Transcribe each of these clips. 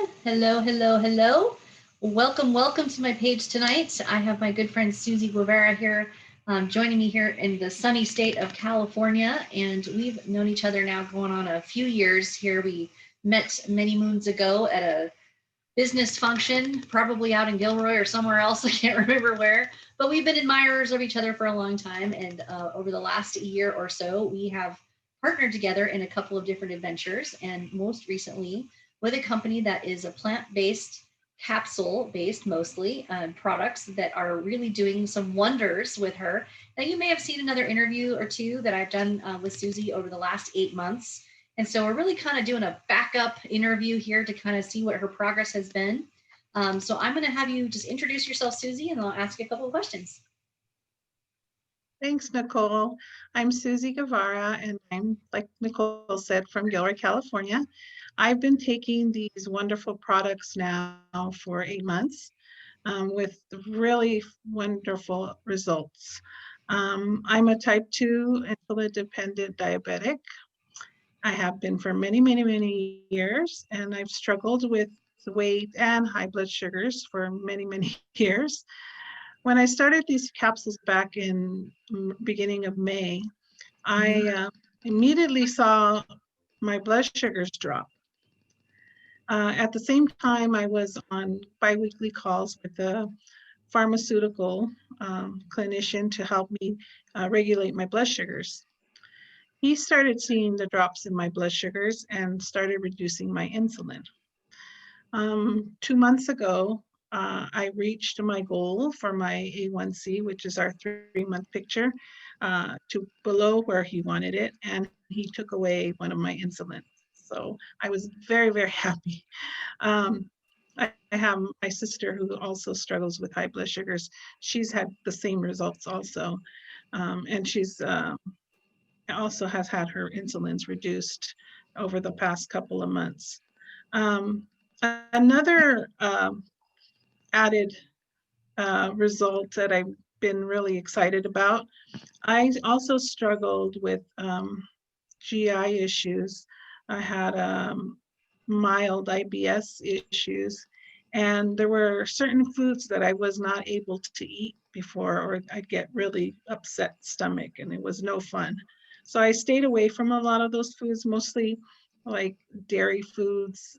Hello, hello, hello. Welcome to my page tonight. I have my good friend Suzie Guevara here, joining me here in the sunny state of California, and we've known each other now going on a few years here. We met many moons ago at a business function, probably out in Gilroy or somewhere else. I can't remember where, but we've been admirers of each other for a long time. And over the last year or so, we have partnered together in a couple of different adventures. And most recently, with a company that is a plant based, capsule based mostly products that are really doing some wonders with her. Now, you may have seen another interview or two that I've done with Suzie over the last 8 months. And so we're really kind of doing a backup interview here to kind of see what her progress has been. So I'm going to have you just introduce yourself, Suzie, and I'll ask you a couple of questions. Thanks, Nicole. I'm Suzie Guevara, and I'm, like Nicole said, from Gilroy, California. I've been taking these wonderful products now for 8 months with really wonderful results. I'm a type 2 insulin dependent diabetic. I have been for many, many, many years, and I've struggled with weight and high blood sugars for many, many years. When I started these capsules back in beginning of May, I immediately saw my blood sugars drop. At the same time, I was on biweekly calls with a pharmaceutical clinician to help me regulate my blood sugars. He started seeing the drops in my blood sugars and started reducing my insulin. 2 months ago, I reached my goal for my A1C, which is our 3 month picture, to below where he wanted it, and he took away one of my insulin. So I was very, very happy. Um, I have my sister who also struggles with high blood sugars. She's had the same results also, and she's also has had her insulins reduced over the past couple of months. Another added result that I've been really excited about. I also struggled with GI issues. I had mild IBS issues, and there were certain foods that I was not able to eat before, or I'd get really upset stomach, and it was no fun. So I stayed away from a lot of those foods, mostly like dairy foods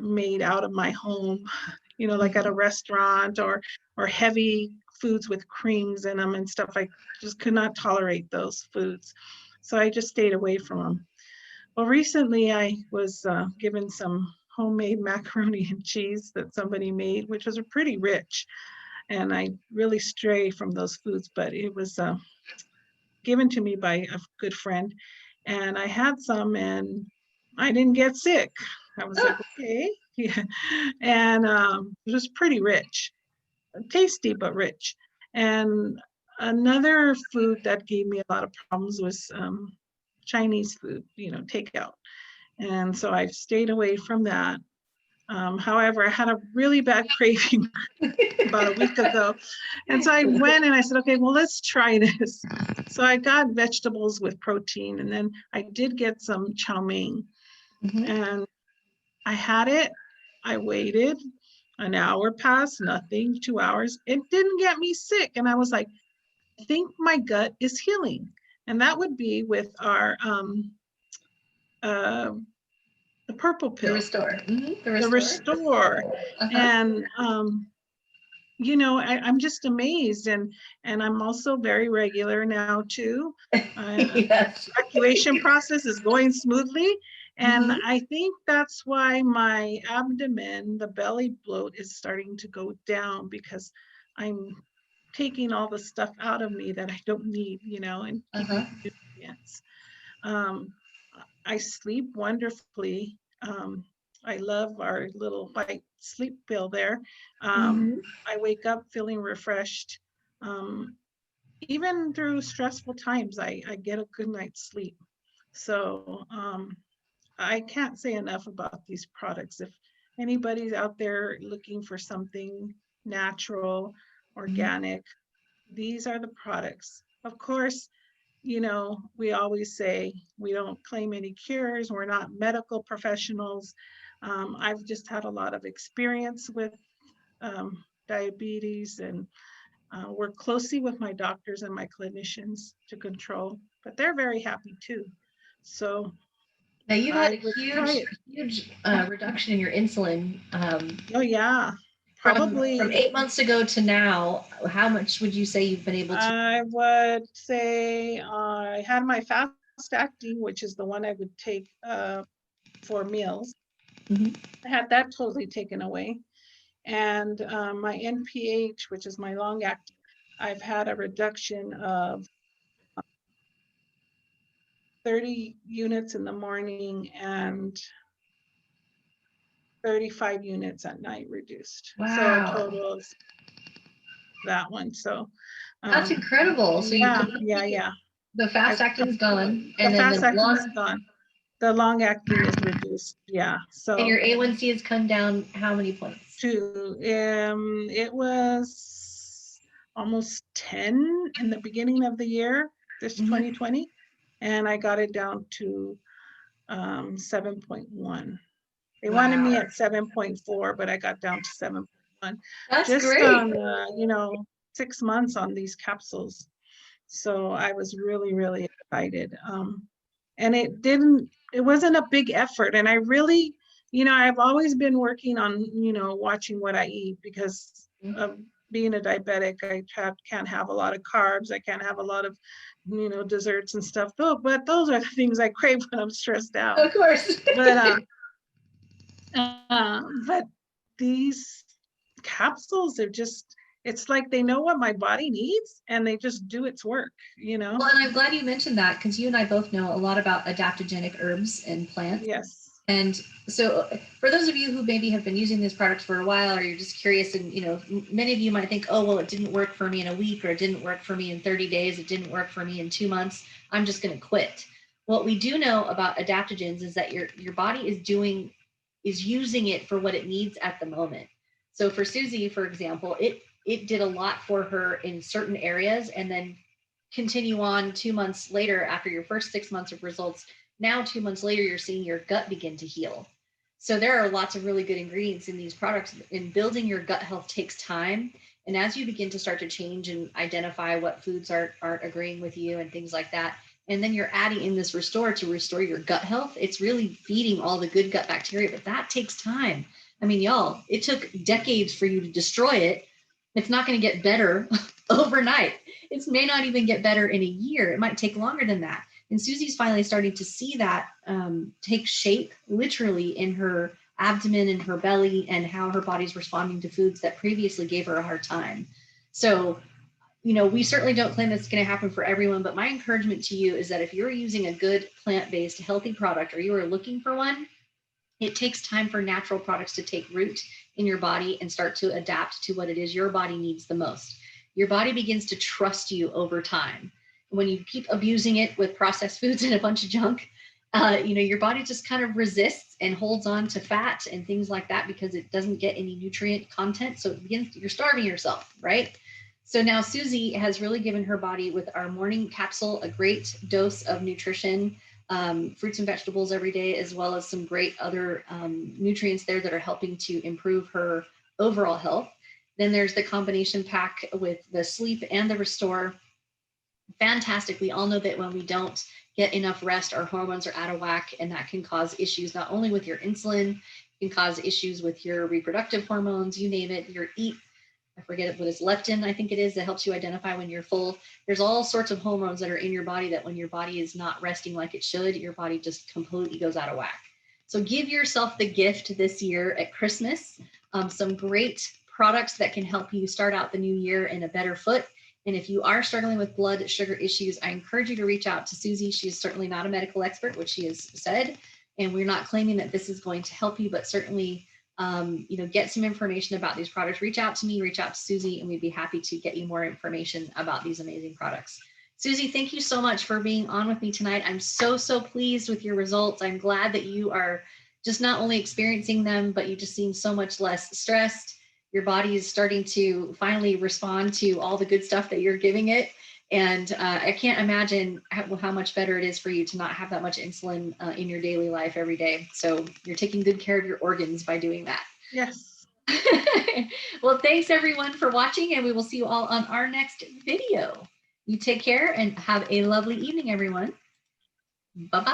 made out of my home, like at a restaurant, or heavy foods with creams in them and stuff. I just could not tolerate those foods. So I just stayed away from them. Well, recently I was given some homemade macaroni and cheese that somebody made, which was pretty rich. And I really stray from those foods, but it was given to me by a good friend. And I had some and I didn't get sick. I was like, okay. Yeah. And it was pretty rich, tasty, but rich. And another food that gave me a lot of problems was Chinese food, takeout. And so I've stayed away from that. However, I had a really bad craving about a week ago. And so I went and I said, okay, well, let's try this. So I got vegetables with protein, and then I did get some chow mein. Mm-hmm. And I had it. I waited. An hour passed, nothing, 2 hours. It didn't get me sick. And I was like, I think my gut is healing. And that would be with our uh, the purple The pill, restore. Mm-hmm. The the restore. restore. Uh-huh. And I'm just amazed, and I'm also very regular now too. Yes. Evacuation process is going smoothly, and Mm-hmm. I think that's why my abdomen, the belly bloat, is starting to go down, because I'm taking all the stuff out of me that I don't need, and Uh-huh. keeping nutrients. Um, I sleep wonderfully. I love our little white sleep pill there. Mm-hmm. I wake up feeling refreshed. Even through stressful times, I get a good night's sleep. So I can't say enough about these products. If anybody's out there looking for something natural, organic, these are the products. Of course, we always say we don't claim any cures. We're not medical professionals. I've just had a lot of experience with diabetes, and work closely with my doctors and my clinicians to control, but they're very happy too. So Now you've had I a would try it. huge reduction in your insulin Oh yeah, from probably 8 months ago to now. How much would you say you've been able to? I would say I had my fast acting, which is the one I would take for meals. Mhm. I had that totally taken away. And my NPH, which is my long acting, I've had a reduction of 30 units in the morning and 35 units at night reduced. So a Wow, total of that one. So that's incredible. So you yeah. the fast I've acting's gone, the and then fast the acting is long gone. The long acting is reduced. Yeah. and So your A1C has come down how many points? it was almost 10 in the beginning of the year, this Mhm. 2020, and I got it down to 7.1. They wanted Wow, me at 7.4, but I got down to 7.1 that's just great. on 6 months on these capsules. So I was really, really excited. And it wasn't a big effort. And I really, I've always been working on, watching what I eat because of being a diabetic. Can't have a lot of carbs. I can't have a lot of, desserts and stuff. Though, but those are the things I crave when I'm stressed out. Of course. But but these capsules are just, it's like they know what my body needs and they just do its work. Well, and I'm glad you mentioned that because you and I both know a lot about adaptogenic herbs and plants. Yes. And so, for those of you who maybe have been using this product for a while, or you're just curious, and many of you might think, oh, well, it didn't work for me in a week, or it didn't work for me in 30 days, it didn't work for me in 2 months. I'm just going to quit. What we do know about adaptogens is that your body is using it for what it needs at the moment. So for Suzie, for example, it did a lot for her in certain areas, and then continue on 2 months later after your first 6 months of results. Now 2 months later, you're seeing your gut begin to heal. So there are lots of really good ingredients in these products, and building your gut health takes time. And as you begin to start to change and identify what foods aren't agreeing with you and things like that, and then you're adding in this restore to restore your gut health, it's really feeding all the good gut bacteria, but that takes time. I mean, y'all, it took decades for you to destroy it. It's not going to get better overnight. It may not even get better in a year. It might take longer than that. And Suzie's finally starting to see that take shape literally in her abdomen and her belly, and how her body's responding to foods that previously gave her a hard time. So, we certainly don't claim that's going to happen for everyone, but my encouragement to you is that if you're using a good plant-based healthy product, or you are looking for one, it takes time for natural products to take root in your body and start to adapt to what it is your body needs the most. Your body begins to trust you over time. When you keep abusing it with processed foods and a bunch of junk, your body just kind of resists and holds on to fat and things like that because it doesn't get any nutrient content. So you're starving yourself, right? So now Suzie has really given her body with our morning capsule a great dose of nutrition, fruits and vegetables every day, as well as some great other nutrients there that are helping to improve her overall health. Then there's the combination pack with the sleep and the restore. Fantastic. We all know that when we don't get enough rest, our hormones are out of whack, and that can cause issues not only with your insulin, it can cause issues with your reproductive hormones, you name it, your I forget what it's leptin, I think it is, that helps you identify when you're full. There's all sorts of hormones that are in your body that when your body is not resting like it should, your body just completely goes out of whack. So give yourself the gift this year at Christmas, some great products that can help you start out the new year in a better foot. And if you are struggling with blood sugar issues, I encourage you to reach out to Suzie. She's certainly not a medical expert, which she has said, and we're not claiming that this is going to help you, but certainly get some information about these products. Reach out to me, reach out to Suzie, and we'd be happy to get you more information about these amazing products. Suzie, thank you so much for being on with me tonight. I'm so pleased with your results. I'm glad that you are just not only experiencing them, but you just seem so much less stressed. Your body is starting to finally respond to all the good stuff that you're giving it. And I can't imagine how much better it is for you to not have that much insulin in your daily life every day. So you're taking good care of your organs by doing that. Yes. Well, thanks everyone for watching, and we will see you all on our next video. You take care and have a lovely evening, everyone. Bye-bye.